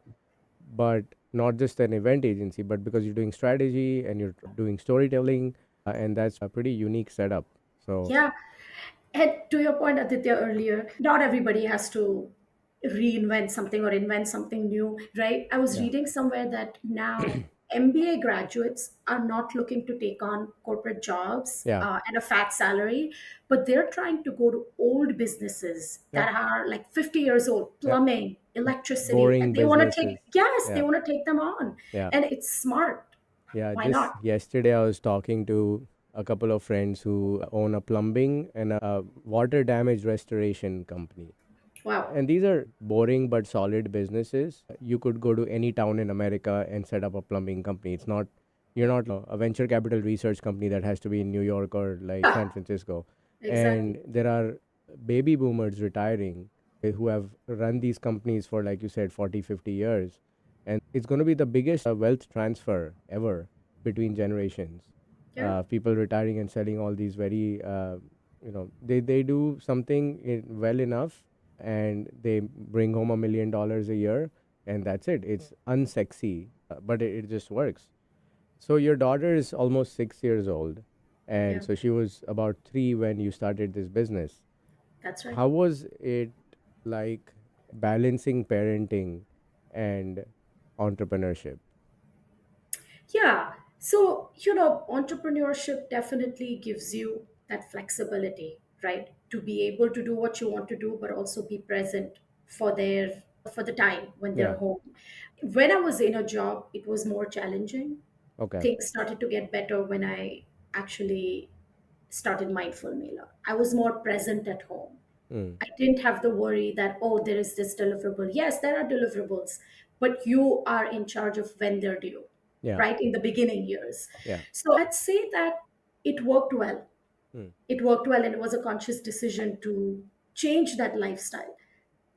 but not just an event agency, but because you're doing strategy and you're doing storytelling, and that's a pretty unique setup. So, Yeah. And to your point, Aditya, earlier, not everybody has to reinvent something or invent something new, right? I was yeah, reading somewhere that now MBA graduates are not looking to take on corporate jobs Yeah. at a fat salary, but they're trying to go to old businesses Yep. that are like 50 years old, Yep. plumbing, electricity, and Boring they want to take, businesses. yes, they Yeah. want to take them on. Yeah. And it's smart. Yeah. Why Just not? yesterday, I was talking to a couple of friends who own a plumbing and a water damage restoration company. Wow. And these are boring but solid businesses. You could go to any town in America and set up a plumbing company. You're not a venture capital research company that has to be in New York or like San Francisco. Exactly. And there are baby boomers retiring who have run these companies for, like you said, 40, 50 years. And it's going to be the biggest wealth transfer ever between generations. Yeah. People retiring and selling all these very, they do something well enough and they bring home $1 million a year, and that's it. It's unsexy, but it just works. So your daughter is almost 6 years old, and Yeah. so she was about 3 when you started this business. That's right. How was it like balancing parenting and entrepreneurship? Yeah. So, entrepreneurship definitely gives you that flexibility, right? To be able to do what you want to do, but also be present for the time when they're Yeah. home. When I was in a job, it was more challenging. Okay. Things started to get better when I actually started Mindful Mela. I was more present at home. Mm. I didn't have the worry that, oh, there is this deliverable. Yes, there are deliverables, but you are in charge of when they're due, Yeah. right? In the beginning years. Yeah. So I'd say that it worked well. Mm. It worked well, and it was a conscious decision to change that lifestyle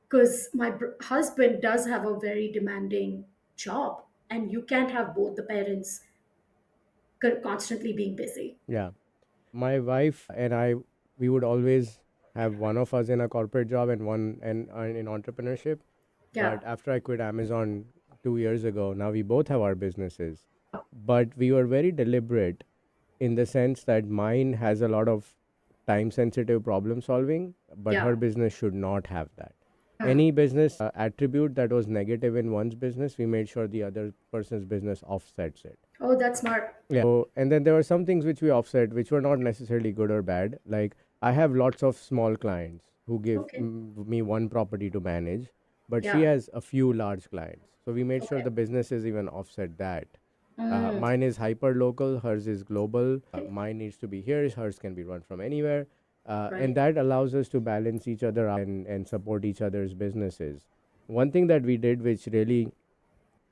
because my husband does have a very demanding job, and you can't have both the parents constantly being busy. Yeah. My wife and I, we would always have one of us in a corporate job and one and in entrepreneurship. Yeah. But after I quit Amazon 2 years ago, now we both have our businesses. But we were very deliberate in the sense that mine has a lot of time sensitive problem solving, but Yeah. her business should not have that. Any business attribute that was negative in one's business, we made sure the other person's business offsets it. Oh, that's smart. Yeah. So, and then there were some things which we offset, which were not necessarily good or bad. Like I have lots of small clients who give Okay. me one property to manage, but she Yeah. has a few large clients. So we made sure Okay. the businesses even offset that. Mm. Mine is hyper local, hers is global. Mine needs to be here, hers can be run from anywhere. And Right. that allows us to balance each other out and support each other's businesses. One thing that we did, which really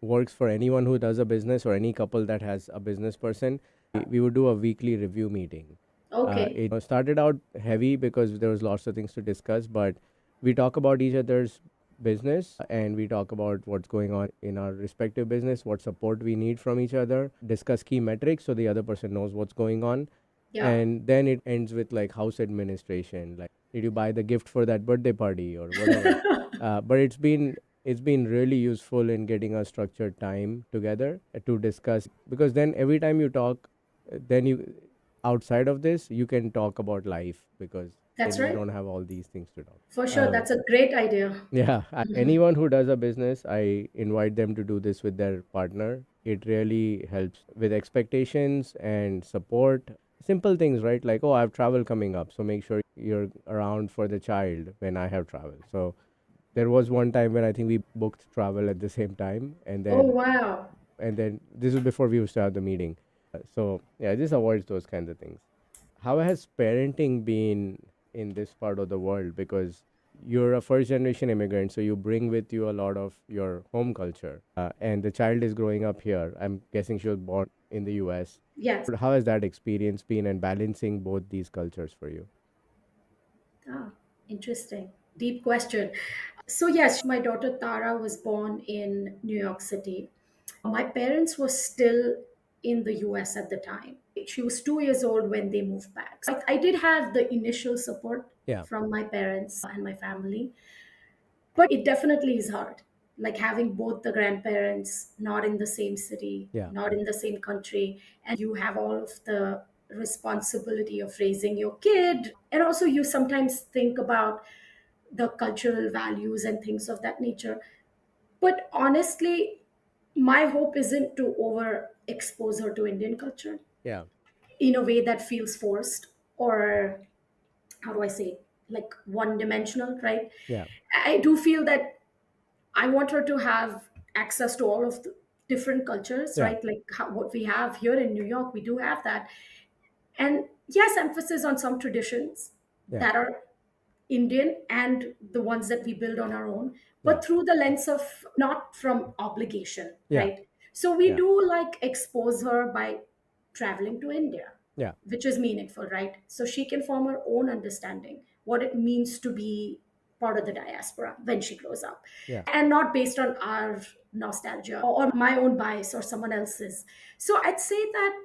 works for anyone who does a business or any couple that has a business person, we would do a weekly review meeting. Okay. It started out heavy because there was lots of things to discuss, but we talk about each other's business and we talk about what's going on in our respective business, what support we need from each other, discuss key metrics so the other person knows what's going on. Yeah. And then it ends with like house administration, like did you buy the gift for that birthday party or whatever. But it's been really useful in getting a structured time together to discuss, because then every time you talk, then you outside of this you can talk about life, because then That's you right. don't have all these things to talk. For sure. That's a great idea. Yeah, anyone who does a business, I invite them to do this with their partner. It really helps with expectations and support. Simple things, right? Like, oh, I have travel coming up, so make sure you're around for the child when I have travel. So there was one time when I think we booked travel at the same time, and Oh, then wow. this was before we used to have the meeting. So yeah, just avoids those kinds of things. How has parenting been in this part of the world? Because you're a first generation immigrant, so you bring with you a lot of your home culture, and the child is growing up here. I'm guessing she was born in the US. Yes. How has that experience been and balancing both these cultures for you? Ah, interesting. Deep question. So, yes, my daughter Tara was born in New York City. My parents were still in the US at the time. She was 2 years old when they moved back. So I did have the initial support Yeah. from my parents and my family, but it definitely is hard. Like having both the grandparents not in the same city, Yeah. not in the same country, and you have all of the responsibility of raising your kid. And also, you sometimes think about the cultural values and things of that nature. But honestly, my hope isn't to expose her to Indian culture Yeah. in a way that feels forced, or how do I say, like one dimensional, right? Yeah. I do feel that I want her to have access to all of the different cultures, Yeah. right? Like what we have here in New York, we do have that. And yes, emphasis on some traditions Yeah. that are Indian and the ones that we build on our own, Yeah. but through the lens of not from obligation, Yeah. right? So we Yeah. do like expose her by traveling to India, Yeah. which is meaningful, right? So she can form her own understanding what it means to be part of the diaspora when she grows up, Yeah. and not based on our nostalgia or my own bias or someone else's. So I'd say that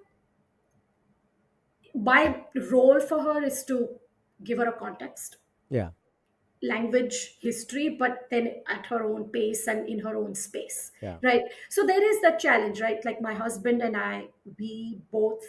my role for her is to give her a context, Yeah. language, history, but then at her own pace and in her own space, Yeah. right? So there is that challenge, right? Like my husband and I, we both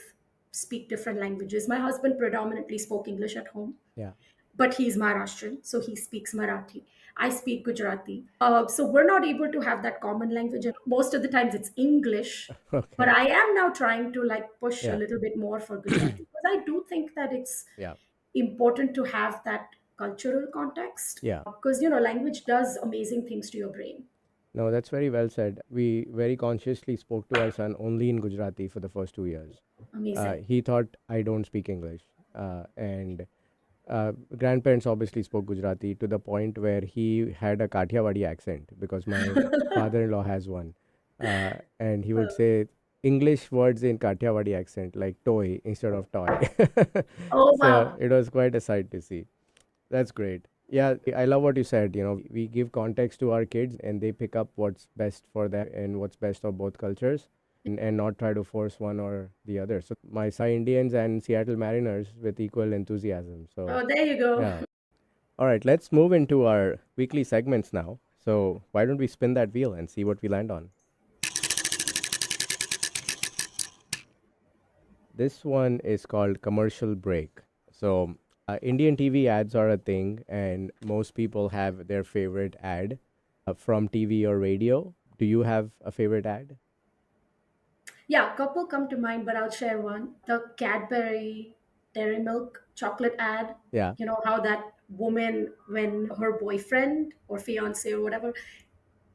speak different languages. My husband predominantly spoke English at home, Yeah. but he's Maharashtrian, so he speaks Marathi. I speak Gujarati. So we're not able to have that common language. And most of the times it's English, but Okay. I am now trying to like push a Yeah. little bit more for Gujarati because I do think that it's Yeah. important to have that cultural context, Yeah. because language does amazing things to your brain. No, that's very well said. We very consciously spoke to our son only in Gujarati for the first 2 years. Amazing. He thought I don't speak English. And grandparents obviously spoke Gujarati to the point where he had a Kathiawadi accent because my father-in-law has one. And he would say English words in Kathiawadi accent like toy instead of toy. Oh So wow. it was quite a sight to see. That's great. Yeah, I love what you said. We give context to our kids and they pick up what's best for them and what's best of both cultures and not try to force one or the other. So my son Indians and Seattle Mariners with equal enthusiasm. So Oh, there you go. yeah. All right, let's move into our weekly segments now. So why don't we spin that wheel and see what we land on? This one is called Commercial Break. So, Indian TV ads are a thing, and most people have their favorite ad from TV or radio. Do you have a favorite ad? Yeah, a couple come to mind, but I'll share one. The Cadbury Dairy Milk chocolate ad. Yeah, You know how that woman, when her boyfriend or fiance or whatever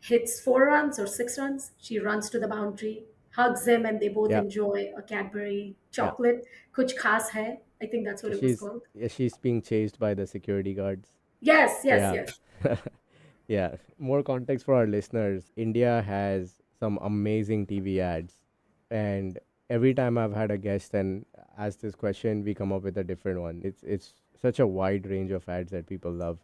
hits 4 runs or 6 runs, she runs to the boundary, hugs him, and they both yeah, enjoy a Cadbury yeah. chocolate. Kuch khas hai. I think that's what it was She's called. yeah, she's being chased by the security guards. Yes, yes, Yeah. yes. Yeah. More context for our listeners. India has some amazing TV ads. And every time I've had a guest and asked this question, we come up with a different one. It's such a wide range of ads that people love.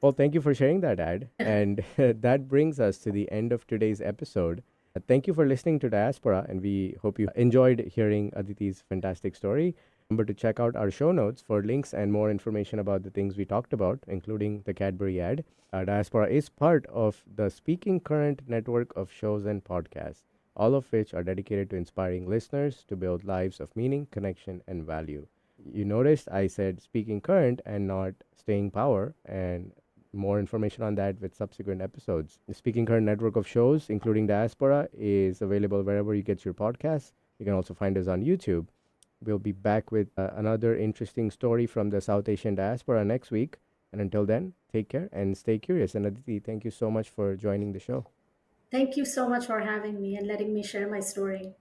Well, thank you for sharing that ad. And that brings us to the end of today's episode. Thank you for listening to Diaspora, and we hope you enjoyed hearing Aditi's fantastic story. Remember to check out our show notes for links and more information about the things we talked about, including the Cadbury ad. Diaspora is part of the Speaking Current network of shows and podcasts, all of which are dedicated to inspiring listeners to build lives of meaning, connection, and value. You noticed I said Speaking Current and not Staying Power, and more information on that with subsequent episodes. The Speaking Current network of shows, including Diaspora, is available wherever you get your podcasts. You can also find us on YouTube. We'll be back with another interesting story from the South Asian diaspora next week. And until then, take care and stay curious. And Aditi, thank you so much for joining the show. Thank you so much for having me and letting me share my story.